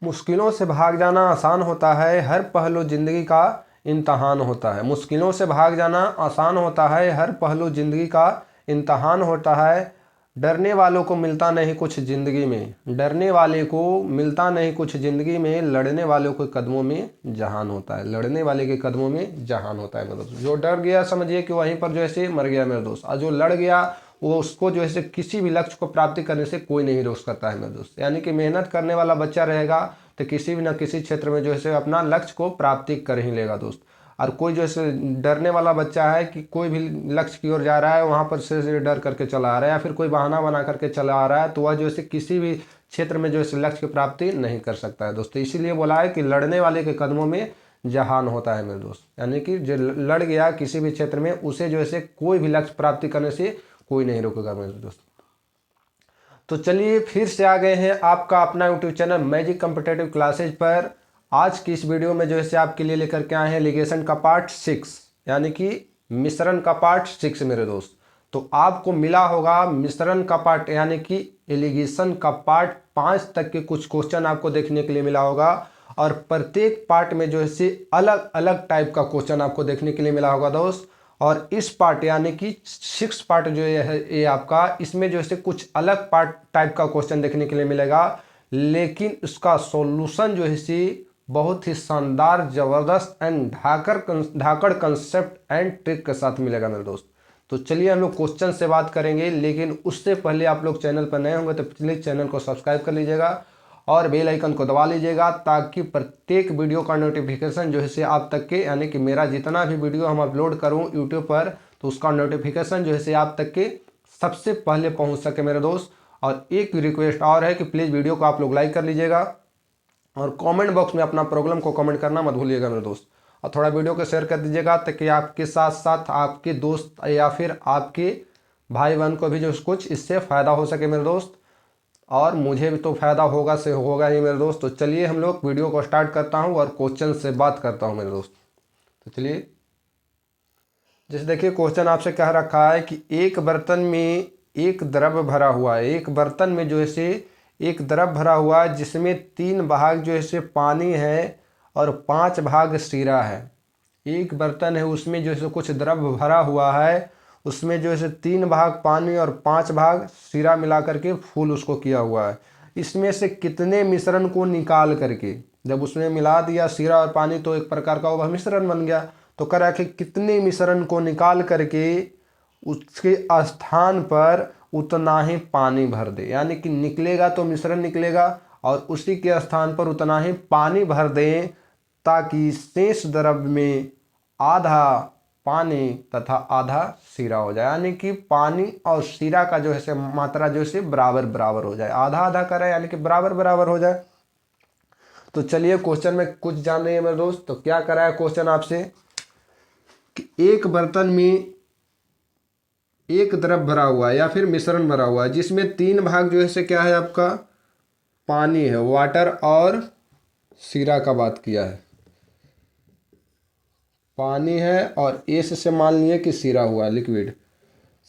मुश्किलों से भाग जाना आसान होता है, हर पहलू जिंदगी का इम्तहान होता है। मुश्किलों से भाग जाना आसान होता है, हर पहलू जिंदगी का इम्तहान होता है। डरने वालों को मिलता नहीं कुछ जिंदगी में, डरने वाले को मिलता नहीं कुछ जिंदगी में, लड़ने वालों के कदमों में जहान होता है। लड़ने वाले के कदमों में जहान होता है मेरे दोस्त। जो डर गया समझिए कि वहीं पर जो है मर गया मेरे दोस्त, और जो लड़ गया वो उसको जो है किसी भी लक्ष्य को प्राप्ति करने से कोई नहीं रोक सकता है मेरे दोस्त। यानी कि मेहनत करने वाला बच्चा रहेगा तो किसी भी ना किसी क्षेत्र में जो है अपना लक्ष्य को प्राप्ति कर ही लेगा दोस्त। और कोई जो है डरने वाला बच्चा है कि कोई भी लक्ष्य की ओर जा रहा है वहाँ पर से डर करके चला आ रहा है या फिर कोई बहाना बना करके चला आ रहा है, तो वह जो है किसी भी क्षेत्र में जो है लक्ष्य की प्राप्ति नहीं कर सकता है दोस्तों। इसीलिए बोला है कि लड़ने वाले के कदमों में जहान होता है मेरे दोस्त। यानी कि जो लड़ गया किसी भी क्षेत्र में उसे जो है कोई भी लक्ष्य प्राप्ति करने से कोई नहीं रोकेगा मेरे दोस्त। तो चलिए फिर से आ गए हैं आपका अपना YouTube channel magic competitive classes पर। आज की इस वीडियो में जो है आपके लिए लेकर के आए हैं लिगेशन का पार्ट 6, यानी कि मिश्रण का पार्ट 6 मेरे दोस्त। तो आपको मिला होगा मिश्रण का पार्ट यानी कि एलिगेशन का पार्ट 5 तक के कुछ क्वेश्चन आपको देखने के लिए मिला होगा, और प्रत्येक पार्ट में जो है अलग अलग टाइप का क्वेश्चन आपको देखने के लिए मिला होगा दोस्त। और इस पार्ट यानी कि 6 पार्ट जो है ये आपका, इसमें जो है कुछ अलग पार्ट टाइप का क्वेश्चन देखने के लिए मिलेगा, लेकिन उसका सॉल्यूशन जो है बहुत ही शानदार जबरदस्त and Dhakad concept and trick के साथ मिलेगा मेरे दोस्त। तो चलिए हम लोग क्वेश्चन से बात करेंगे, लेकिन उससे पहले आप लोग चैनल पर नए होंगे तो प्लीज़ चैनल को सब्सक्राइब कर लीजिएगा और बेल आइकन को दबा लीजिएगा, ताकि प्रत्येक वीडियो का नोटिफिकेशन जो है आप तक के, यानी कि मेरा जितना भी वीडियो हम अपलोड करूं यूट्यूब पर तो उसका नोटिफिकेशन जो है आप तक के सबसे पहले पहुंच सके मेरे दोस्त। और एक रिक्वेस्ट और है कि प्लीज़ वीडियो को आप लोग लाइक कर लीजिएगा और कमेंट बॉक्स में अपना प्रॉब्लम को कमेंट करना मत भूलिएगा मेरे दोस्त। और थोड़ा वीडियो को शेयर कर दीजिएगा ताकि आपके साथ साथ आपके दोस्त या फिर आपके भाई बहन को भी जो कुछ इससे फ़ायदा हो सके मेरे दोस्त, और मुझे भी तो फ़ायदा होगा से होगा ही मेरे दोस्त। तो चलिए हम लोग वीडियो को स्टार्ट करता हूँ और क्वेश्चन से बात करता हूँ मेरे दोस्त। तो चलिए, जैसे देखिए क्वेश्चन आपसे कह रखा है कि एक बर्तन में एक द्रव भरा हुआ है। एक बर्तन में जो है एक द्रव भरा हुआ है जिसमें 3 भाग जो है पानी है और 5 भाग शीरा है। एक बर्तन है उसमें जो है कुछ द्रव भरा हुआ है, उसमें जो है 3 भाग पानी और 5 भाग शीरा मिला करके फूल उसको किया हुआ है। इसमें से कितने मिश्रण को निकाल करके, जब उसमें मिला दिया शीरा और पानी तो एक प्रकार का वह मिश्रण बन गया, तो कह रहा है कि कितने मिश्रण को निकाल करके उसके स्थान पर उतना ही पानी भर दे। यानी कि निकलेगा तो मिश्रण निकलेगा और उसी के स्थान पर उतना ही पानी भर दें, ताकि शेष द्रव में आधा पानी तथा आधा शीरा हो जाए। यानी कि पानी और शीरा का जो है मात्रा जो है बराबर बराबर हो जाए, आधा आधा करे यानी कि बराबर बराबर हो जाए। तो चलिए क्वेश्चन में कुछ जान रहे हैं मेरे दोस्त। तो क्या करा है क्वेश्चन आपसे कि एक बर्तन में एक द्रव भरा हुआ है या फिर मिश्रण भरा हुआ है जिसमें 3 भाग जो है क्या है आपका पानी है, वाटर, और शीरा का बात किया है। पानी है और एस से मान लिए कि शीरा हुआ लिक्विड।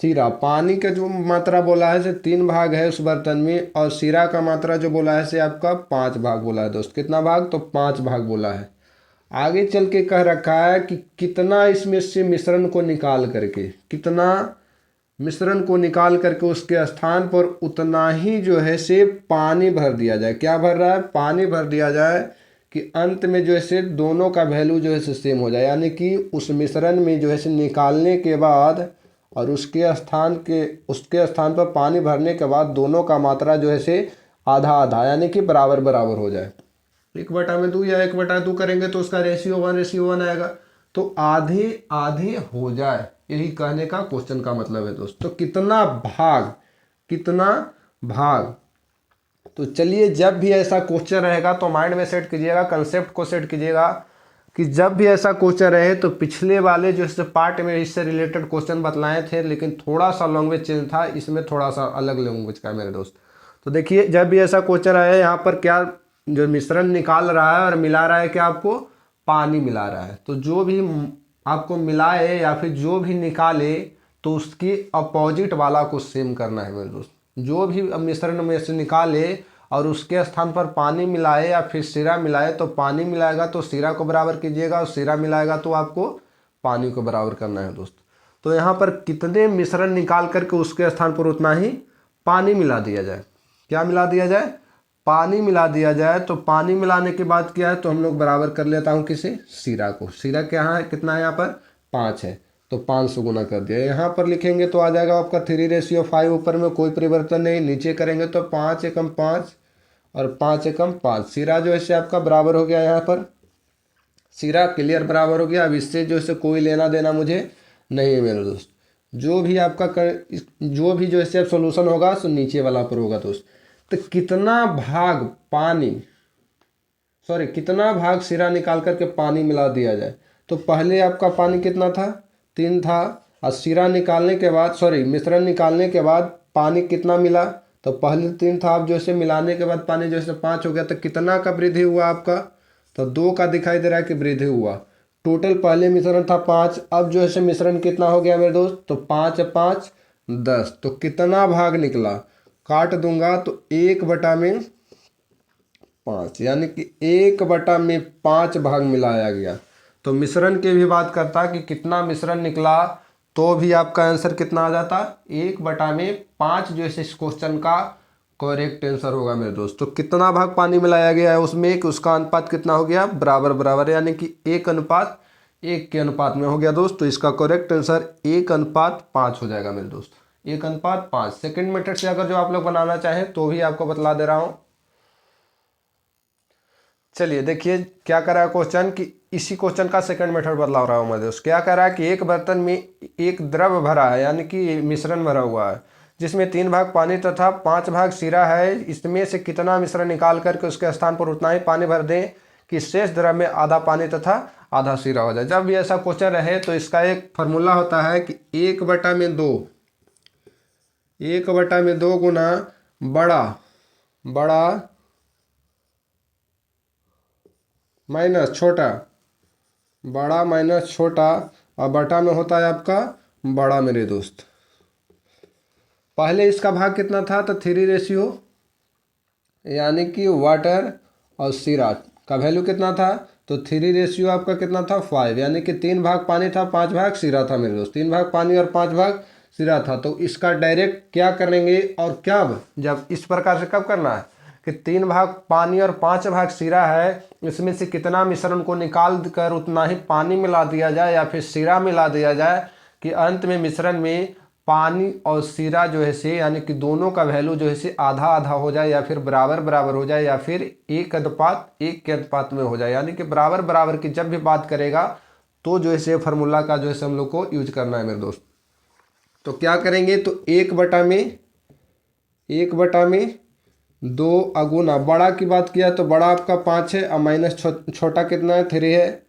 शीरा पानी का जो मात्रा बोला है से 3 भाग है उस बर्तन में, और शीरा का मात्रा जो बोला है से आपका 5 भाग बोला है दोस्त। कितना भाग? तो 5 भाग बोला है। आगे चल के कह रखा है कि कितना इसमें से मिश्रण को निकाल करके, कितना मिश्रण को निकाल करके उसके स्थान पर उतना ही जो है से पानी भर दिया जाए। क्या भर रहा है? पानी भर दिया जाए, कि अंत में जो है से दोनों का वैल्यू जो है से सेम हो जाए। यानी कि उस मिश्रण में जो है से निकालने के बाद और उसके स्थान पर पानी भरने के बाद दोनों का मात्रा जो है से आधा आधा यानी कि बराबर बराबर हो जाए। 1/2 या 1/2 करेंगे तो उसका रेशियो 1:1 आएगा। तो आधे आधे हो जाए, यही कहने का क्वेश्चन का मतलब है दोस्त। तो कितना भाग, कितना भाग। तो चलिए जब भी ऐसा क्वेश्चन रहेगा तो माइंड में सेट कीजिएगा, कंसेप्ट को सेट कीजिएगा कि जब भी ऐसा क्वेश्चन रहे तो पिछले वाले जो इस पार्ट में इससे रिलेटेड क्वेश्चन बतलाए थे, लेकिन थोड़ा सा लैंग्वेज चेंज था, इसमें थोड़ा सा अलग लैंग्वेज का है मेरे दोस्त। तो देखिए जब भी ऐसा क्वेश्चन रहे, यहाँ पर क्या जो मिश्रण निकाल रहा है और मिला रहा है, क्या आपको पानी मिला रहा है, तो जो भी आपको मिलाए या फिर जो भी निकाले तो उसकी अपोजिट वाला को सेम करना है मेरे दोस्त। जो भी मिश्रण में से निकाले और उसके स्थान पर पानी मिलाए या फिर शीरा मिलाए, तो पानी मिलाएगा तो शीरा को बराबर कीजिएगा और शीरा मिलाएगा तो आपको पानी को बराबर करना है दोस्त। तो यहाँ पर कितने मिश्रण निकाल करके उसके स्थान पर उतना ही पानी मिला दिया जाए। क्या मिला दिया जाए? पानी मिला दिया जाए। तो पानी मिलाने के बाद क्या है, तो हम लोग बराबर कर लेता हूँ किसे, शीरा को। शीरा क्या है, कितना है यहाँ पर 5 है, तो 5 से गुना कर दिया। यहाँ पर लिखेंगे तो आ जाएगा आपका 3:5। ऊपर में कोई परिवर्तन नहीं, नीचे करेंगे तो 5 एकम 5 और 5 एकम 5। शीरा जो है आपका बराबर हो गया, यहाँ पर शीरा क्लियर बराबर हो गया। अब इससे जो है कोई लेना देना मुझे नहीं है मेरे दोस्त। जो भी आपका जो भी जो है सोल्यूशन होगा सो नीचे वाला पर होगा दोस्त। तो कितना भाग पानी, सॉरी कितना भाग शीरा निकाल करके पानी मिला दिया जाए। तो पहले आपका पानी कितना था, 3 था, और शीरा निकालने के बाद, सॉरी मिश्रण निकालने के बाद पानी कितना मिला, तो पहले 3 था, अब जो है मिलाने के बाद पानी जो है 5 हो गया। तो कितना का वृद्धि हुआ आपका, तो 2 का दिखाई दे रहा है कि वृद्धि हुआ। टोटल पहले मिश्रण था 5, अब जो है मिश्रण कितना हो गया मेरे दोस्त, तो 5 5 10। तो कितना भाग निकला, काट दूंगा तो 1/5, यानी कि 1/5 भाग मिलाया गया। तो मिश्रण की भी बात करता कि कितना मिश्रण निकला, तो भी आपका आंसर कितना आ जाता, 1/5 जो है इस क्वेश्चन का करेक्ट आंसर होगा मेरे दोस्त। तो कितना भाग पानी मिलाया गया है उसमें कि उसका अनुपात कितना हो गया, बराबर बराबर, यानी कि 1:1 के अनुपात में हो गया दोस्त। तो इसका करेक्ट आंसर 1:5 हो जाएगा मेरे दोस्त, 1:5। सेकेंड मेथड से अगर जो आप लोग बनाना चाहें तो भी आपको बतला दे रहा हूँ। चलिए देखिए क्या कर रहा है क्वेश्चन, कि इसी क्वेश्चन का सेकंड मेथड बदलाव रहा हूँ मैं दोस्त। क्या कर रहा है कि एक बर्तन में एक द्रव भरा है, यानी कि मिश्रण भरा हुआ है, जिसमें 3 भाग पानी तथा 5 भाग शीरा है। इसमें से कितना मिश्रण निकाल करके उसके स्थान पर उतना ही पानी भर दें कि शेष द्रव में आधा पानी तथा आधा शीरा हो जाए। जब भी ऐसा क्वेश्चन रहे तो इसका एक फार्मूला होता है कि 1/2 गुना बड़ा माइनस छोटा, बड़ा माइनस छोटा, और बटा में होता है आपका बड़ा मेरे दोस्त। पहले इसका भाग कितना था, तो 3 यानी कि वाटर और शीरा का वैल्यू कितना था, तो 3 आपका कितना था 5, यानी कि 3 भाग पानी था 5 भाग शीरा था मेरे दोस्त। 3 भाग पानी और 5 भाग शीरा था। तो इसका डायरेक्ट क्या करेंगे और क्या, जब इस प्रकार से कब करना है कि 3 भाग पानी और 5 भाग शीरा है, इसमें से कितना मिश्रण को निकाल कर उतना ही पानी मिला दिया जाए या फिर शीरा मिला दिया जाए कि अंत में मिश्रण में पानी और शीरा जो है से, यानी कि दोनों का वैल्यू जो है से आधा आधा हो जाए या फिर बराबर बराबर हो जाए या फिर 1:1 के अनुपात में हो जाए। यानी कि बराबर बराबर की जब भी बात करेगा तो जो है से फार्मूला का जो है से हम लोग को यूज करना है मेरे दोस्त। तो क्या करेंगे, तो 1/2 अगुना बड़ा की बात किया तो बड़ा आपका 5 है, और माइनस छोटा कितना है 3 है,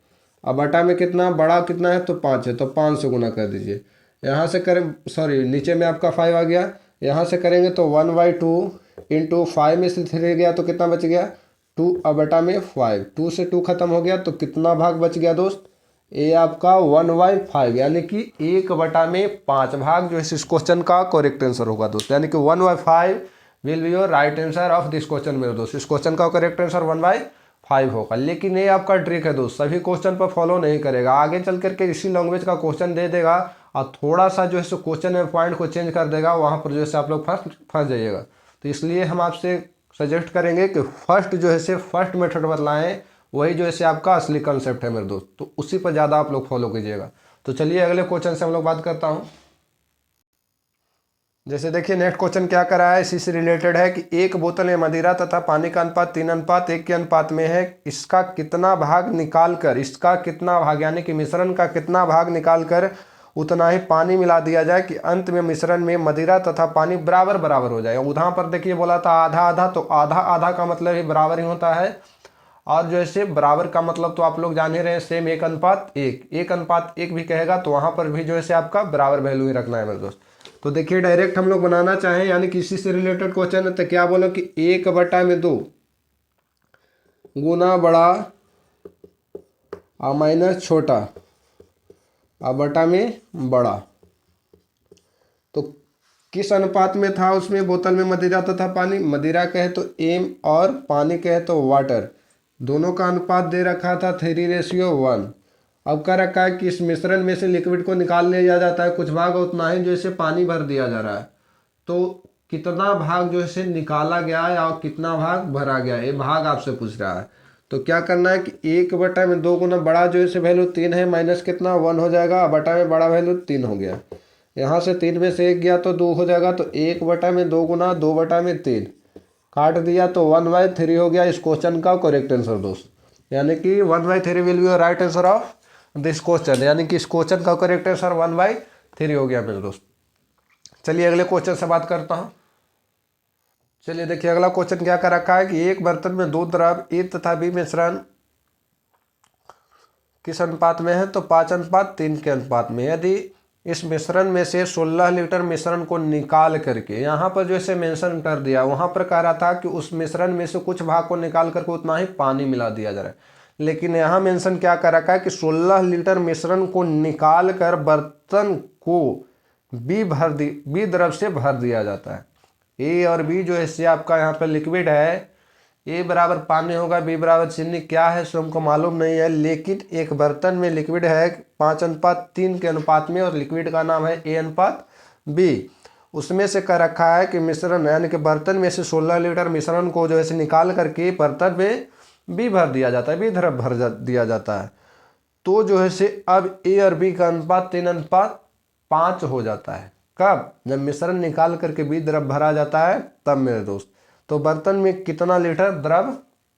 और बटा में कितना बड़ा कितना है तो 5 है, तो 5 से गुना कर दीजिए। यहाँ से करें, सॉरी नीचे में आपका 5 आ गया, यहाँ से करेंगे तो 1/2 इंटू 5 में से 3 गया तो कितना बच गया 2, और बटा में 5, 2 से 2 खत्म हो गया तो कितना भाग बच गया दोस्त, ये आपका 1/5, यानी कि 1/5 भाग जो है इस क्वेश्चन का करेक्ट आंसर होगा दोस्त। यानी कि 1/5 will be your right answer of this question मेरे दोस्त। इस क्वेश्चन का करेक्ट आंसर 1/5 होगा। लेकिन ये आपका ट्रिक है दोस्त, सभी क्वेश्चन पर फॉलो नहीं करेगा, आगे चल करके इसी लैंग्वेज का क्वेश्चन दे देगा और थोड़ा सा जो है सो क्वेश्चन में पॉइंट को चेंज कर देगा, वहाँ पर जो है आप लोग फंस जाइएगा। तो इसलिए हम आपसे सजेस्ट करेंगे कि फर्स्ट जो है से फर्स्ट मेथड बतलाएं, वही जो है आपका असली कंसेप्ट है मेरे दोस्त। तो उसी पर ज़्यादा आप लोग फॉलो कीजिएगा। तो चलिए अगले क्वेश्चन से हम लोग बात करता हूँ। जैसे देखिए नेक्स्ट क्वेश्चन क्या कर रहा है, इसी से रिलेटेड है कि एक बोतल में मदिरा तथा पानी का अनुपात 3:1 के अनुपात में है। इसका कितना भाग निकाल कर, इसका कितना भाग यानी कि मिश्रण का कितना भाग निकाल कर उतना ही पानी मिला दिया जाए कि अंत में मिश्रण में मदिरा तथा पानी बराबर बराबर हो जाए। उधर पर देखिए बोला था आधा आधा, तो आधा आधा का मतलब ही बराबर ही होता है, और जो है बराबर का मतलब तो आप लोग जान ही रहे हैं, सेम 1:1, 1:1 भी कहेगा तो वहाँ पर भी जो है आपका बराबर वैल्यू ही रखना है मेरे दोस्त। तो देखिए डायरेक्ट हम लोग बनाना चाहें, यानी किसी से रिलेटेड क्वेश्चन है तो क्या बोलो कि 1/2 गुना बड़ा और माइनस छोटा और बटा में बड़ा। तो किस अनुपात में था उसमें बोतल में मदिरा तथा पानी, मदिरा कहे तो एम और पानी कहे तो वाटर, दोनों का अनुपात दे रखा था 3:1। अब क्या रखा है कि इस मिश्रण में से लिक्विड को निकाल लिया जाता है, कुछ भाग उतना ही जो इसे पानी भर दिया जा रहा है। तो कितना भाग जो इसे निकाला गया है और कितना भाग भरा गया है, ये भाग आपसे पूछ रहा है। तो क्या करना है कि 1/2 गुना बड़ा जो इसे वैल्यू 3 है माइनस कितना 1 हो जाएगा, बटा में बड़ा वैल्यू 3 हो गया। यहाँ से 3 में से 1 गया तो 2 हो जाएगा, तो 1/2 गुना 2/3 काट दिया तो 1/3 हो गया इस क्वेश्चन का करेक्ट आंसर दोस्त। यानी कि 1/3 will be right answer of this question, यानी कि इस क्वेश्चन का करेक्ट आंसर 1/3 हो गया मेरे दोस्त। चलिए अगले क्वेश्चन से बात करता हूँ। चलिए देखिए अगला क्वेश्चन क्या कर रखा है कि एक बर्तन में 2 द्रव ए तथा बी मिश्रण किस अनुपात में है, तो 5:3 के अनुपात में। यदि इस मिश्रण में से 16 लीटर मिश्रण को निकाल करके, यहाँ पर जो इसे मेंशन कर दिया, वहाँ पर कह रहा था कि उस मिश्रण में से कुछ भाग को निकाल करके उतना ही पानी मिला दिया जा रहा है, लेकिन यहाँ मेंशन क्या कर रखा है कि 16 लीटर मिश्रण को निकाल कर बर्तन को बी द्रव से भर दिया जाता है। ए और बी जो है आपका यहाँ पर लिक्विड है, ए बराबर पानी होगा, बी बराबर चीनी, क्या है सो हमको मालूम नहीं है, लेकिन एक बर्तन में लिक्विड है 5:3 के अनुपात में और लिक्विड का नाम है A/B। उसमें से कह रखा है कि मिश्रण यानी कि बर्तन में से 16 लीटर मिश्रण को जो है निकाल करके बर्तन में बी भर दिया जाता है, बी द्रव भर दिया जाता है। तो जो है अब ए और बी का अनुपात 3:5 हो जाता है। कब? जब मिश्रण निकाल करके बी द्रव भरा जाता है तब मेरे दोस्त। तो बर्तन में कितना लीटर द्रव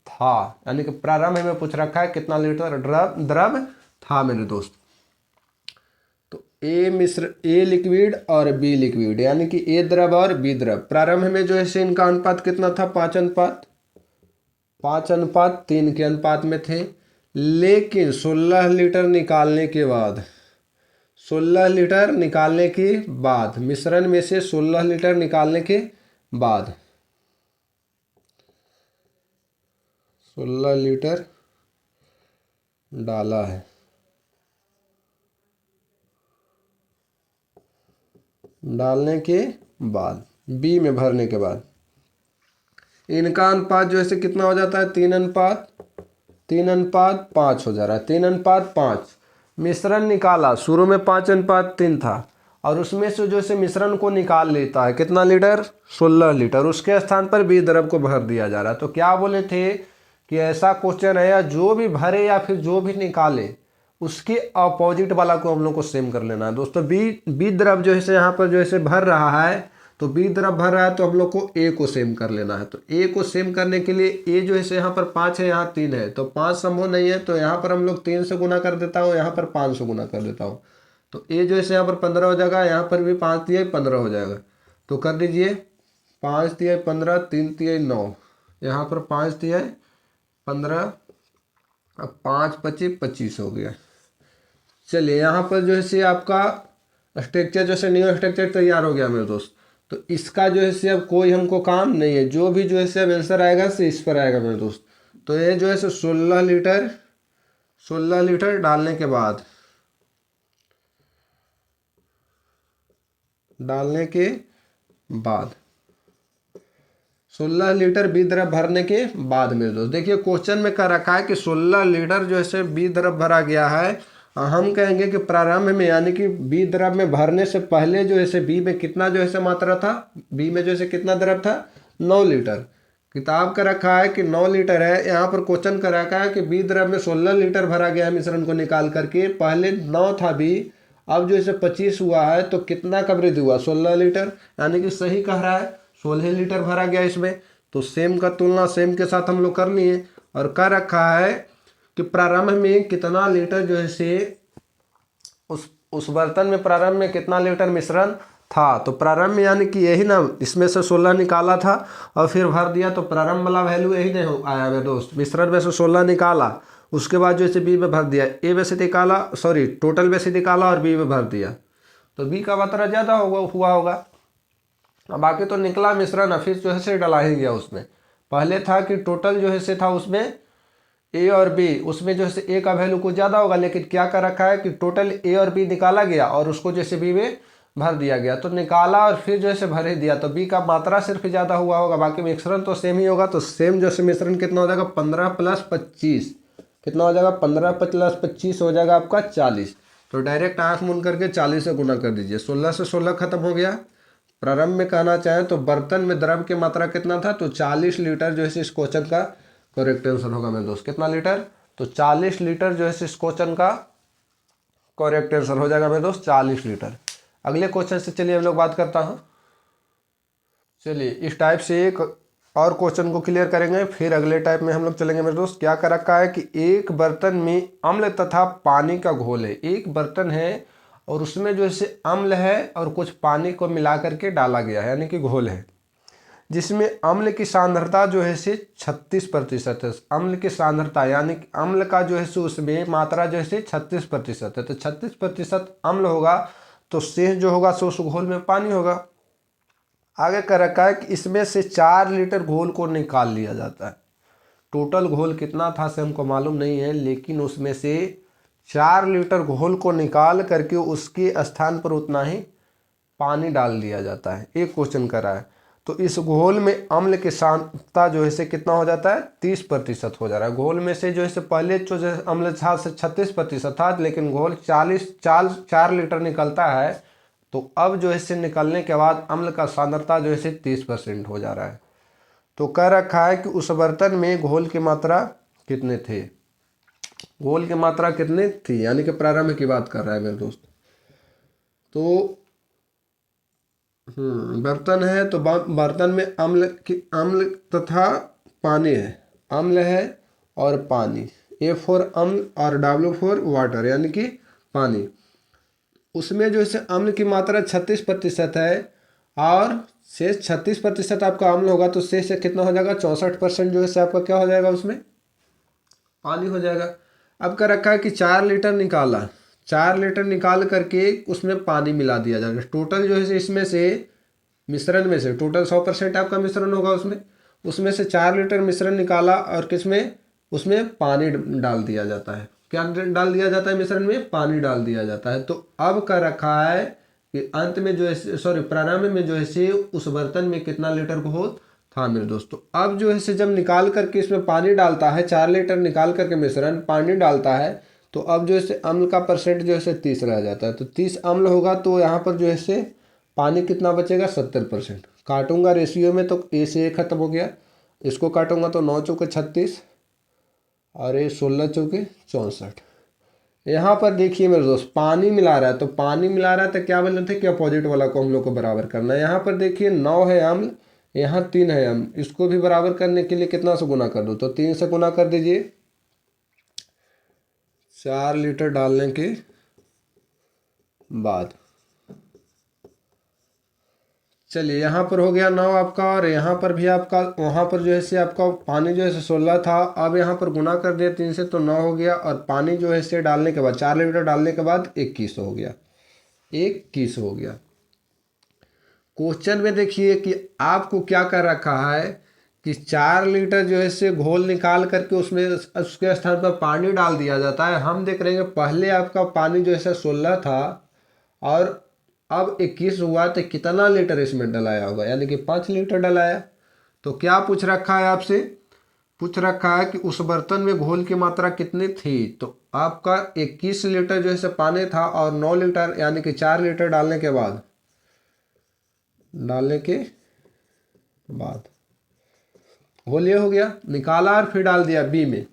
था, यानी कि प्रारंभ में पूछ रखा है कितना लीटर द्रव था मेरे दोस्त। तो ए लिक्विड और बी लिक्विड, यानी कि ए द्रव और बी द्रव। प्रारंभ में जो है इनका अनुपात कितना था, 5:3 के अनुपात में थे, लेकिन 16 लीटर निकालने के बाद 16 लीटर निकालने के बाद मिश्रण में से 16 लीटर निकालने के बाद 16 लीटर डाला है, डालने के बाद बी में भरने के बाद इनका अनुपात जो है कितना हो जाता है, 3:5 हो जा रहा है। 3:5 मिश्रण निकाला, शुरू में 5:3 था और उसमें से जो है मिश्रण को निकाल लेता है कितना लीटर, 16 लीटर, उसके स्थान पर बी द्रव को भर दिया जा रहा है। तो क्या बोले थे कि ऐसा क्वेश्चन है या जो भी भरे या फिर जो भी निकाले उसके अपोजिट वाला को हम लोग को सेम कर लेना है दोस्तों। बी द्रव जो है यहाँ पर जो है भर रहा है, तो बी द्रव भर रहा है तो हम लोग को ए को सेम कर लेना है। तो ए को सेम करने के लिए ए जो है यहाँ पर 5 है, यहाँ 3 है, तो 5 संभव नहीं है, तो यहाँ पर हम लोग 3 से गुना कर देता हूँ, यहाँ पर 5 से गुना कर देता हूँ। तो ए जो है यहाँ पर 15 हो जाएगा, यहाँ पर भी 5 दिए 15 हो जाएगा। तो कर दीजिए 5 दिए 15, 3 दिए 9, यहाँ पर 5 दिए 15, अब 5 25 25 हो गया। चलिए यहाँ पर जो है आपका स्ट्रक्चर जैसे न्यू स्ट्रक्चर तैयार हो गया मेरे दोस्त। तो इसका जो है अब कोई हमको काम नहीं है, जो भी जो है अब आंसर आएगा से इस पर आएगा मेरे दोस्त। तो ये जो है 16 लीटर डालने के बाद 16 लीटर बी द्रव भरने के बाद मेरे दोस्त, देखिए क्वेश्चन में कह रखा है कि 16 लीटर जो है बी द्रव भरा गया है। हम कहेंगे कि प्रारंभ में यानी कि बी द्रव में भरने से पहले जो है बी में कितना जो है मात्रा था, बी में जो है कितना द्रव था, 9 लीटर। किताब का रखा है कि 9 लीटर है, यहाँ पर क्वेश्चन का रखा है कि बी द्रव में 16 लीटर भरा गया है मिश्रण को निकाल करके, पहले 9 था बी, अब जो है 25 हुआ है, तो कितना का वृद्धि हुआ, 16 लीटर, यानी कि सही कह रहा है 16 लीटर भरा गया इसमें। तो सेम का तुलना सेम के साथ हम लोग करनी है, और कह रखा है कि प्रारंभ में कितना लीटर जो है उस बर्तन में प्रारंभ में कितना लीटर मिश्रण था। तो प्रारंभ में यानी कि यही ना, इसमें से 16 निकाला था और फिर भर दिया, तो प्रारंभ वाला वैल्यू यही नहीं आया मेरे दोस्त। मिश्रण में से 16 निकाला, उसके बाद जो है बी में भर दिया, ए में से निकाला, सॉरी टोटल में से निकाला और बी में भर दिया, तो बी का मात्रा ज़्यादा हुआ होगा। बाकी तो निकला मिश्रण, फिर जो है डला ही गया उसमें। पहले था कि टोटल जो है था उसमें ए और बी, उसमें जो है ए का वैल्यू कुछ ज़्यादा होगा, लेकिन क्या कर रखा है कि टोटल ए और बी निकाला गया और उसको जैसे बी में भर दिया गया, तो निकाला और फिर जो है भर ही दिया, तो बी का मात्रा सिर्फ ज़्यादा हुआ होगा, बाकी मिश्रण तो सेम ही होगा। तो सेम जो है मिश्रण कितना हो जाएगा 15 + 25, कितना हो जाएगा 15 + 25 हो जाएगा आपका 40। तो डायरेक्ट आंख मूंद करके 40 से गुना कर दीजिए। 16 से 16 खत्म हो गया। प्रारंभ में कहना चाहें तो बर्तन में द्रव की मात्रा कितना था, तो 40 लीटर जो है इस क्वेश्चन का करेक्ट आंसर होगा मेरे दोस्त। कितना लीटर, तो 40 लीटर जो है इस क्वेश्चन का करेक्ट आंसर हो जाएगा मेरे दोस्त, 40 लीटर। अगले क्वेश्चन से चलिए हम लोग बात करता हूँ। चलिए इस टाइप से एक और क्वेश्चन को क्लियर करेंगे, फिर अगले टाइप में हम लोग चलेंगे मेरे दोस्त। क्या कर रखा है कि एक बर्तन में अम्ल तथा पानी का घोल है। एक बर्तन है और उसमें जो है अम्ल है और कुछ पानी को मिला करके डाला गया है, यानी कि घोल है, जिसमें अम्ल की सांद्रता जो है 36% है। अम्ल की सांद्रता यानी कि अम्ल का जो है उसमें मात्रा जो है 36% है। तो 36% अम्ल होगा तो शेष जो होगा सो उस घोल में पानी होगा। आगे कर रखा है कि इसमें से 4 लीटर घोल को निकाल लिया जाता है। टोटल घोल कितना था से हमको मालूम नहीं है, लेकिन उसमें से 4 लीटर घोल को निकाल करके उसके स्थान पर उतना ही पानी डाल दिया जाता है। एक क्वेश्चन करा है, तो इस घोल में अम्ल की सांद्रता जो है से कितना हो जाता है 30% हो जा रहा है। घोल में से जो है पहले जो अम्ल था 36% था, लेकिन घोल 4 लीटर निकलता है, तो अब जो है इससे निकलने के बाद अम्ल का सांद्रता जो है 30% हो जा रहा है। तो कह रखा है कि उस बर्तन में घोल की मात्रा कितने थे, घोल की मात्रा कितनी थी, यानी कि प्रारंभ की बात कर रहा है मेरे दोस्त। तो बर्तन है, तो बर्तन में अम्ल तथा पानी है, अम्ल है और पानी, ए फॉर अम्ल और डब्ल्यू फॉर वाटर, यानी कि पानी। उसमें जो है अम्ल की मात्रा 36% है और शेष 36% आपका अम्ल होगा, तो शेष से कितना हो जाएगा 64% जो है आपका क्या हो जाएगा उसमें पानी हो जाएगा। अब क्या रखा है कि 4 लीटर निकाला, 4 लीटर निकाल करके उसमें पानी मिला दिया जाएगा। टोटल जो है इसमें से मिश्रण में से टोटल 100% आपका मिश्रण होगा उसमें, उसमें से 4 लीटर मिश्रण निकाला और किसमें उसमें पानी डाल दिया जाता है। क्या डाल दिया जाता है मिश्रण में, पानी डाल दिया जाता है। तो अब क्या रखा है कि अंत में जो है प्रारंभ में जो है उस बर्तन में कितना लीटर घोल था मेरे दोस्तों। अब जो है जब निकाल करके इसमें पानी डालता है, 4 लीटर निकाल करके मिश्रण पानी डालता है, तो अब जो है अम्ल का परसेंट जो है 30 रह जाता है। तो 30 अम्ल होगा, तो यहाँ पर जो है पानी कितना बचेगा 70%। काटूंगा रेशियो में तो ए से ए खत्म हो गया, इसको काटूंगा तो 9 चौके 36 और ये 16 चौके 64। यहाँ पर देखिए मेरे दोस्त पानी मिला रहा है, तो पानी मिला रहा है तो क्या बोल रहे थे कि अपोजिट वाला को हम लोग को बराबर करना है। यहाँ पर देखिए 9 है अम्ल, यहाँ 3 है अम्ल, इसको भी बराबर करने के लिए कितना से गुना कर दो, तो 3 से गुना कर दीजिए 4 लीटर डालने के बाद। चलिए यहाँ पर हो गया 9 आपका, और यहाँ पर भी आपका वहाँ पर जो है आपका पानी जो है 16 था, अब यहाँ पर गुना कर दिया 3 से तो 9 हो गया, और पानी जो है डालने के बाद 4 लीटर डालने के बाद 21 हो गया, 21 हो गया। क्वेश्चन में देखिए कि आपको क्या कर रखा है कि 4 लीटर जो है घोल निकाल करके उसमें उसके स्थान पर पानी डाल दिया जाता है। हम देख रहे हैं पहले आपका पानी जो है 16 था और अब 21 हुआ, तो कितना लीटर इसमें डलाया होगा, यानी कि 5 लीटर डलाया। तो क्या पूछ रखा है आपसे, पूछ रखा है कि उस बर्तन में घोल की मात्रा कितनी थी, तो आपका 21 लीटर जो है पानी था और 9 लीटर यानी कि 4 लीटर डालने के बाद घोल ये हो गया, निकाला और फिर डाल दिया बी में।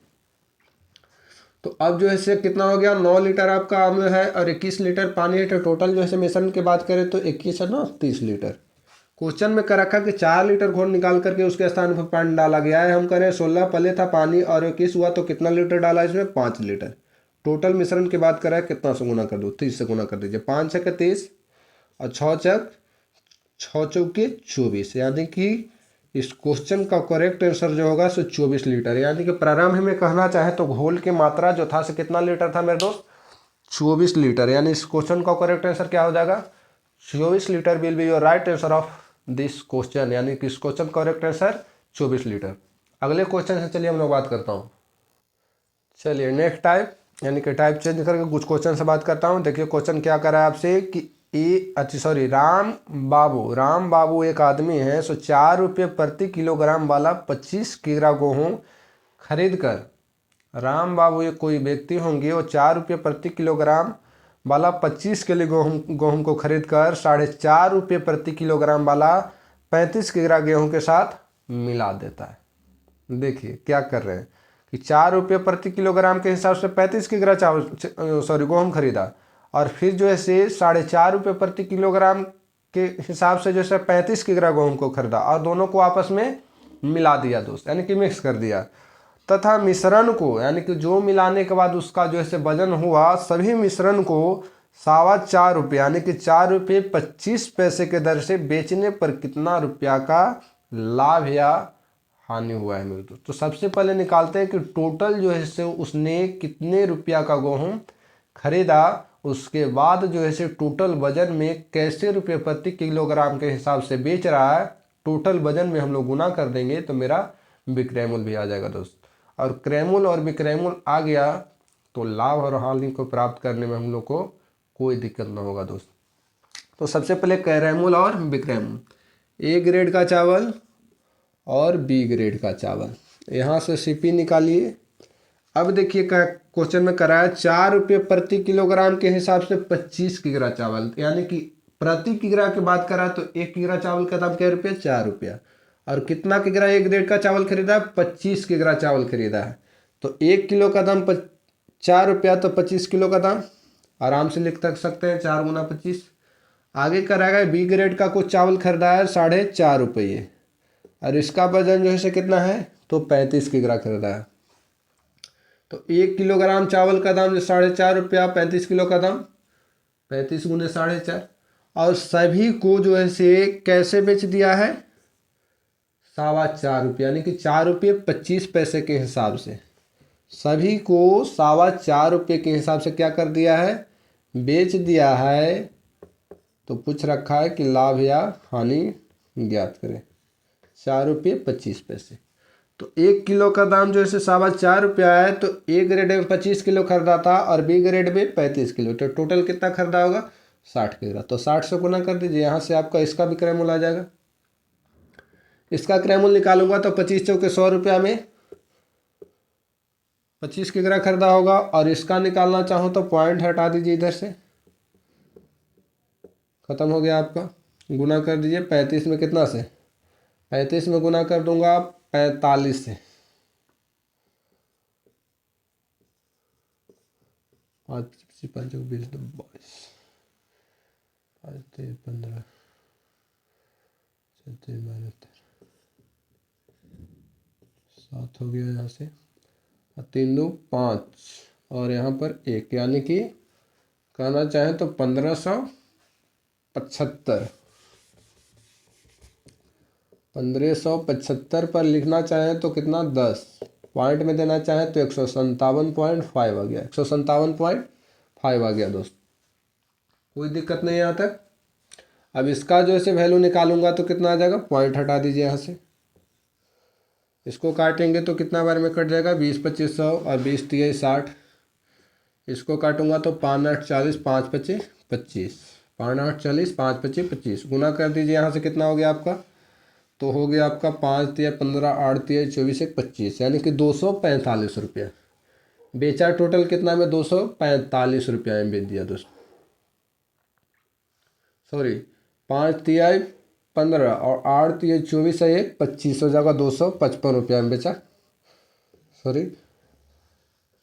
तो अब जो है कितना हो गया 9 लीटर आपका अम्ल है और 21 लीटर पानी है, तो टोटल जो है मिश्रण की बात करें तो 21 है ना 30 लीटर। क्वेश्चन में कर रखा कि 4 लीटर घोल निकाल करके उसके स्थान पर पानी डाला गया है। हम करें 16 पहले था पानी और 21 हुआ, तो कितना लीटर डाला इसमें 5 लीटर। टोटल मिश्रण की बात करें कितना से गुना कर दो, 30 से गुना कर दीजिए। 5 छक्के 30 और 6 चौके 24, यानी कि इस क्वेश्चन का करेक्ट आंसर जो होगा सो 24 लीटर। यानी कि प्रारंभ में कहना चाहे तो घोल की मात्रा जो था से कितना लीटर था मेरे दोस्त 24 लीटर। यानी इस क्वेश्चन का करेक्ट आंसर क्या हो जाएगा 24 litre will be your right answer of this question. यानी कि इस क्वेश्चन का करेक्ट आंसर 24 लीटर। अगले क्वेश्चन से चलिए हम लोग बात करता हूँ। चलिए नेक्स्ट टाइप यानी कि टाइप चेंज करके कुछ क्वेश्चन से बात करता हूँ। देखिए क्वेश्चन क्या कर रहा है आपसे कि अच्छा सॉरी, राम बाबू एक आदमी है, सो 4 रुपये प्रति किलोग्राम वाला 25 किग्रा गेहूँ खरीद कर, राम बाबू ये कोई व्यक्ति होंगे, वो 4 रुपये प्रति किलोग्राम वाला 25 किलो गेहूँ को खरीद कर 4.5 रुपये प्रति किलोग्राम वाला 35 किग्रा गेहूँ के साथ मिला देता है। देखिए क्या कर रहे हैं कि 4 रुपये प्रति किलोग्राम के हिसाब से 35 किग्रा गेहूँ खरीदा, और फिर जो है से 4.5 रुपये प्रति किलोग्राम के हिसाब से जो है 35 किग्रा गेहूँ को खरीदा, और दोनों को आपस में मिला दिया दोस्त, यानी कि मिक्स कर दिया। तथा मिश्रण को, यानी कि जो मिलाने के बाद उसका जो है वजन हुआ, सभी मिश्रण को 4.25 रुपये यानी कि 4 रुपये 25 पैसे के दर से बेचने पर कितना रुपया का लाभ या हानि हुआ है मेरे दोस्त। तो सबसे पहले निकालते हैं कि टोटल जो है से उसने कितने रुपया का गेहूँ खरीदा, उसके बाद जो है टोटल वजन में कैसे रुपये प्रति किलोग्राम के हिसाब से बेच रहा है, टोटल वजन में हम लोग गुना कर देंगे तो मेरा विक्रय मूल्य भी आ जाएगा दोस्त। और क्रय मूल्य और विक्रय मूल्य आ गया तो लाभ और हानि को प्राप्त करने में हम लोग को कोई दिक्कत ना होगा दोस्त। तो सबसे पहले क्रय मूल्य और विक्रय मूल्य, ए ग्रेड का चावल और बी ग्रेड का चावल, यहाँ से सीपी निकालिए। अब देखिए क्वेश्चन में कराया 4 रुपये प्रति किलोग्राम के हिसाब से 25 किग्रा चावल, यानी कि प्रति किग्रा की बात करा तो 1 किग्रा चावल का दाम क्या रुपये, 4 रुपया। और कितना किग्रा एक ग्रेड का चावल खरीदा है, 25 किग्रा चावल खरीदा है। तो 1 किलो का दाम 4 रुपया, तो 25 किलो का दाम आराम से लिख सकते हैं, 4 गुना 25। आगे कराया बी ग्रेड का कुछ चावल खरीदा है 4.5 रुपये, और इसका वजन जो है कितना है, तो 35 किग्रा खरीदा है। तो 1 किलोग्राम चावल का दाम जो 4.5 रुपया, 35 किलो का दाम 35 गुने 4.5, और सभी को जो है से कैसे बेच दिया है, 4.25 रुपये, यानी कि 4 रुपये 25 पैसे के हिसाब से सभी को 4.25 रुपये के हिसाब से क्या कर दिया है, बेच दिया है। तो पूछ रखा है कि लाभ या हानि ज्ञात करें, 4 रुपये 25 पैसे। तो 1 किलो का दाम जो है 4.25 रुपया है, तो ए ग्रेड में 25 किलो खरीदा था और बी ग्रेड में 35 किलो, तो टोटल कितना खरीदा होगा, 60 किलो। तो 60 से गुना कर दीजिए, यहाँ से आपका इसका भी क्रय मूल्य आ जाएगा। इसका क्रय मूल्य निकालूंगा तो 25 चौके 100 रुपया में 25 किग्रा खरीदा होगा, और इसका निकालना चाहूँ तो पॉइंट हटा दीजिए इधर से, खत्म हो गया आपका। गुना कर दीजिए 35 में कितना से, 35 में गुना कर दूंगा 45 से, 5 5 20 22 5 15 7 हो गया यहाँ से, 3 2 5 और यहाँ पर 1, यानी कि कहना चाहें तो 1575 पर लिखना चाहें तो कितना 10, पॉइंट में देना चाहें तो 157.5 आ गया, 157.5 आ गया दोस्त। कोई दिक्कत नहीं यहाँ तक। अब इसका जो है वैल्यू निकालूंगा तो कितना आ जाएगा, पॉइंट हटा दीजिए यहाँ से, इसको काटेंगे तो कितना बार में कट जाएगा, 20 25 100 और 20 3 60। इसको काटूंगा तो 5 8 40 5 25 25, 5 8 40 5 25 25, गुना कर दीजिए यहाँ से कितना हो गया आपका, तो हो गया आपका 5 3 15 8 3 24 1 25, यानी कि 245 रुपया बेचा। टोटल कितना में, 245 रुपया में बेच दिया दोस्त, सॉरी 5 3 15 और 8 3 24 है 1 25 हो जाएगा, 255 रुपया में बेचा, सॉरी।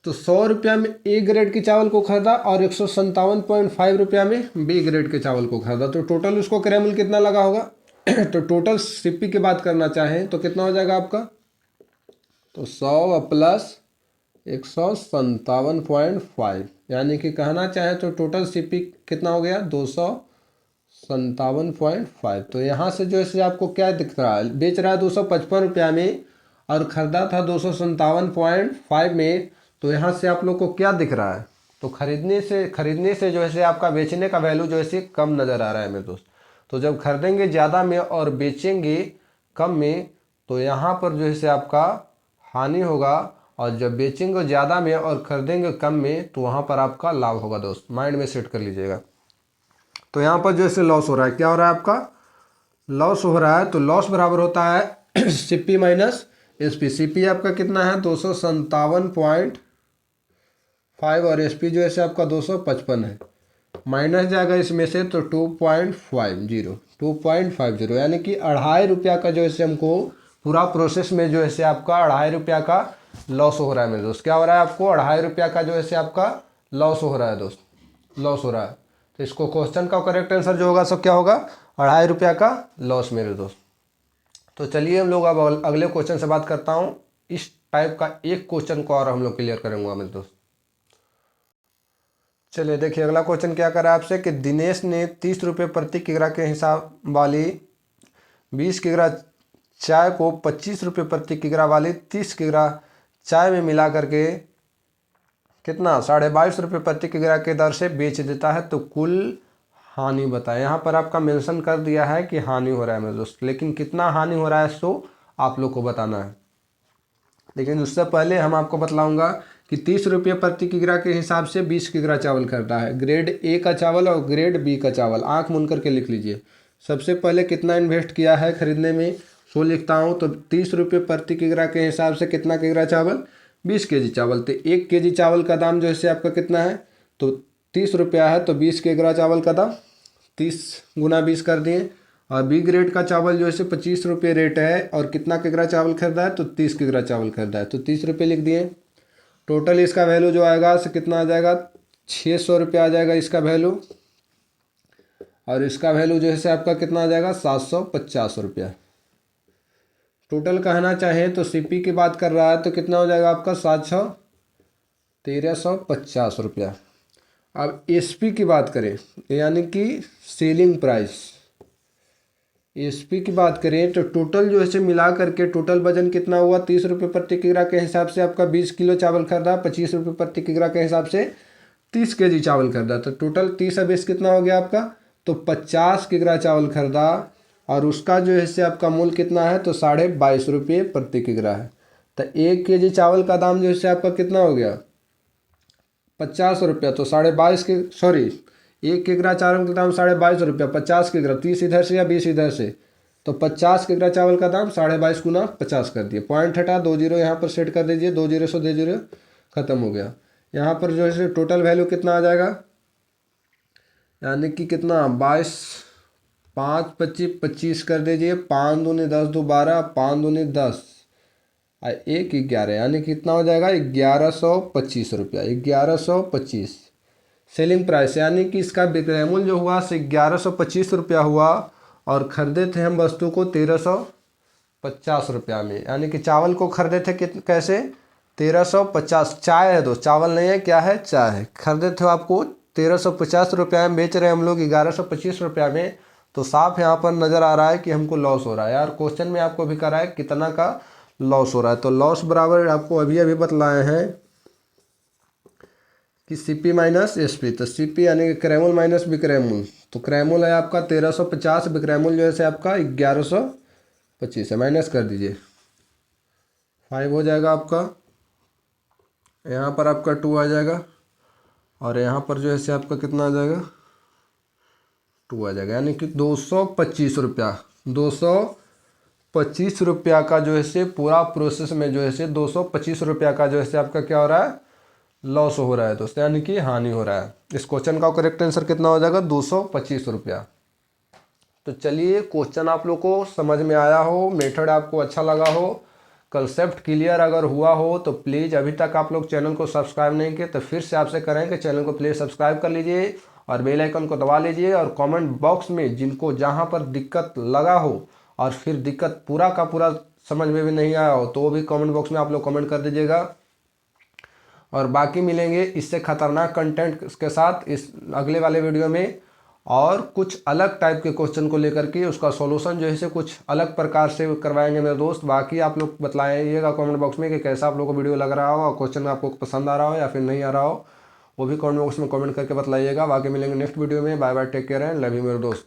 तो 100 रुपया में ए ग्रेड के चावल को खरीदा और 157.5 रुपया में बी ग्रेड के चावल को खरीदा, तो टोटल उसको क्रय मूल्य कितना लगा होगा। तो टोटल सीपी की बात करना चाहें तो कितना हो जाएगा आपका, तो 100 प्लस 157.5, यानी कि कहना चाहें तो टोटल सीपी कितना हो गया, 257.5। तो यहाँ से जो है आपको क्या दिख रहा है, बेच रहा है 255 रुपया में और ख़रीदा था 257.5 में, तो यहाँ से आप लोग को क्या दिख रहा है, तो खरीदने से जो है आपका बेचने का वैल्यू जो है कम नज़र आ रहा है मेरे दोस्त। तो जब खरीदेंगे ज़्यादा में और बेचेंगे कम में, तो यहाँ पर जो है आपका हानि होगा, और जब बेचेंगे ज़्यादा में और खरीदेंगे कम में, तो वहाँ पर आपका लाभ होगा दोस्त, माइंड में सेट कर लीजिएगा। तो यहाँ पर जैसे लॉस हो रहा है, क्या हो रहा है आपका, लॉस हो रहा है। तो लॉस बराबर होता है सीपी माइनस एसपी। सीपी आपका कितना है 257.5 और एसपी जो है आपका 255 है। माइनस जाएगा इसमें से तो 2.50 यानी कि ₹2.50 का जो है हमको पूरा प्रोसेस में जो है आपका ₹2.50 का लॉस हो रहा है मेरे दोस्त। क्या हो रहा है आपको, ₹2.50 का जो है आपका लॉस हो रहा है दोस्त, लॉस हो रहा है। तो इसको क्वेश्चन का करेक्ट आंसर जो होगा सब क्या होगा, ₹2.50 का लॉस मेरे दोस्त। तो चलिए हम लोग अब अगले क्वेश्चन से बात करता हूँ। इस टाइप का एक क्वेश्चन को और हम लोग क्लियर करेंगे मेरे दोस्त। चलिए देखिए अगला क्वेश्चन क्या करा आपसे कि दिनेश ने 30 रुपये प्रति किग्रा के हिसाब वाली 20 किग्रा चाय को 25 रुपये प्रति किग्रा वाली 30 किग्रा चाय में मिला करके कितना 22.5 रुपये प्रति किग्रा के दर से बेच देता है, तो कुल हानि बताए। यहाँ पर आपका मेंशन कर दिया है कि हानि हो रहा है मेरे दोस्त, लेकिन कितना हानि हो रहा है सो आप लोग को बताना है। लेकिन उससे पहले हम आपको बतलाऊंगा कि 30 रुपये प्रति किग्रा के हिसाब से 20 किग्रा चावल खरीदा है, ग्रेड ए का चावल और ग्रेड बी का चावल। आंख मूंद करके लिख लीजिए। सबसे पहले कितना इन्वेस्ट किया है खरीदने में सो लिखता हूँ। तो 30 रुपये प्रति किग्रा के हिसाब से कितना किग्रा चावल, 20 केजी चावल। तो 1 केजी चावल का दाम जो है आपका कितना है, तो 30 रुपया है। तो 20 किग्रा चावल का दाम 30 गुना 20 कर दिए। और बी ग्रेड का चावल जो है 25 रुपये रेट है, और कितना किग्रा चावल खरीदा है, तो 30 किग्रा चावल खरीदा है, तो 30 रुपये लिख दिए। टोटल इसका वैल्यू जो आएगा तो कितना आ जाएगा, 600 रुपये आ जाएगा इसका वैल्यू। और इसका वैल्यू जो है आपका कितना आ जाएगा, 750 रुपया। टोटल कहना चाहें तो सीपी की बात कर रहा है तो कितना हो जाएगा आपका 1350 रुपया। अब एसपी की बात करें यानी कि सेलिंग प्राइस, एसपी की बात करें तो टोटल जो है मिला करके टोटल वजन कितना हुआ, 30 रुपये प्रति किग्रा के हिसाब से आपका 20 किलो चावल खरीदा, 25 रुपये प्रति किग्रा के हिसाब से 30 केजी चावल खरीदा। तो टोटल 30 और 20 कितना हो गया आपका, तो 50 किग्रा चावल खरीदा, और उसका जो है आपका मूल्य कितना है, तो 22.5 रुपये प्रति किग्रा है। तो 1 केजी चावल का दाम जो है आपका कितना हो गया, 50 रुपया। तो 22.5 के 1 किग्रा चावल का दाम 22.5 रुपया, 50 किग्रा, 30 इधर से या 20 इधर से, तो 50 किग्रा चावल का दाम 22.5 गुना 50 कर दिए। पॉइंट हटा 2 जीरो यहाँ पर सेट कर दीजिए, 2 जीरो से 2 जीरो खत्म हो गया। यहाँ पर जो है टोटल वैल्यू कितना आ जाएगा, यानी कि कितना 22 5 25 25 कर दीजिए, 5 दूनी 10 दो 12, 5 दूनी 10 और 1 11, यानी कितना हो जाएगा 1125 रुपया, 1125 सेलिंग प्राइस। यानी कि इसका विक्रय मूल्य जो हुआ 1125 रुपया हुआ, और खरीदे थे हम वस्तु को 1350 रुपया में। यानी कि चावल को खरीदे थे कैसे 1350, चाय है दोस्त, चावल नहीं है, क्या है चाय है। खरीदे थे आपको 1350 रुपया में, बेच रहे हैं हम लोग 1125 रुपया में। तो साफ यहाँ पर नज़र आ रहा है कि हमको लॉस हो रहा है। यार क्वेश्चन में आपको भी करा है कितना का लॉस हो रहा है। तो लॉस बराबर आपको अभी अभी बतलाए हैं कि सीपी माइनस एसपी। तो सीपी यानी कि क्रय मूल्य माइनस विक्रय मूल्य। तो क्रय मूल्य है आपका 1350, विक्रय मूल्य जो है आपका 1125 है, माइनस कर दीजिए 5 हो जाएगा आपका। यहाँ पर आपका 2 आ जाएगा, और यहाँ पर जो है आपका कितना आ जाएगा 2 आ जाएगा, यानी कि 225 रुपया। 225 रुपया का जो है पूरा प्रोसेस में जो है 225 रुपया का जो है आपका क्या हो रहा है, लॉस हो रहा है दोस्तों, यानी कि हानि हो रहा है। इस क्वेश्चन का करेक्ट आंसर कितना हो जाएगा 225 रुपया। तो चलिए क्वेश्चन आप लोग को समझ में आया हो, मेथड आपको अच्छा लगा हो, कंसेप्ट क्लियर अगर हुआ हो तो प्लीज़ अभी तक आप लोग चैनल को सब्सक्राइब नहीं किए तो फिर से आपसे करें कि चैनल को प्लीज़ सब्सक्राइब कर लीजिए और बेल आइकन को दबा लीजिए। और कमेंट बॉक्स में जिनको जहाँ पर दिक्कत लगा हो और फिर दिक्कत पूरा का पूरा समझ में भी नहीं आया हो तो वो भी कमेंट बॉक्स में आप लोग कमेंट कर दीजिएगा। और बाकी मिलेंगे इससे ख़तरनाक कंटेंट के साथ इस अगले वाले वीडियो में, और कुछ अलग टाइप के क्वेश्चन को लेकर के उसका सॉल्यूशन जो है कुछ अलग प्रकार से करवाएंगे मेरे दोस्त। बाकी आप लोग बताइएगा कमेंट बॉक्स में कि कैसा आप लोगों को वीडियो लग रहा हो और क्वेश्चन आपको पसंद आ रहा हो या फिर नहीं आ रहा हो, वो भी कमेंट बॉक्स में कमेंट करके बताइएगा। बाकी मिलेंगे नेक्स्ट वीडियो में। Bye bye, take care and love you मेरे दोस्त।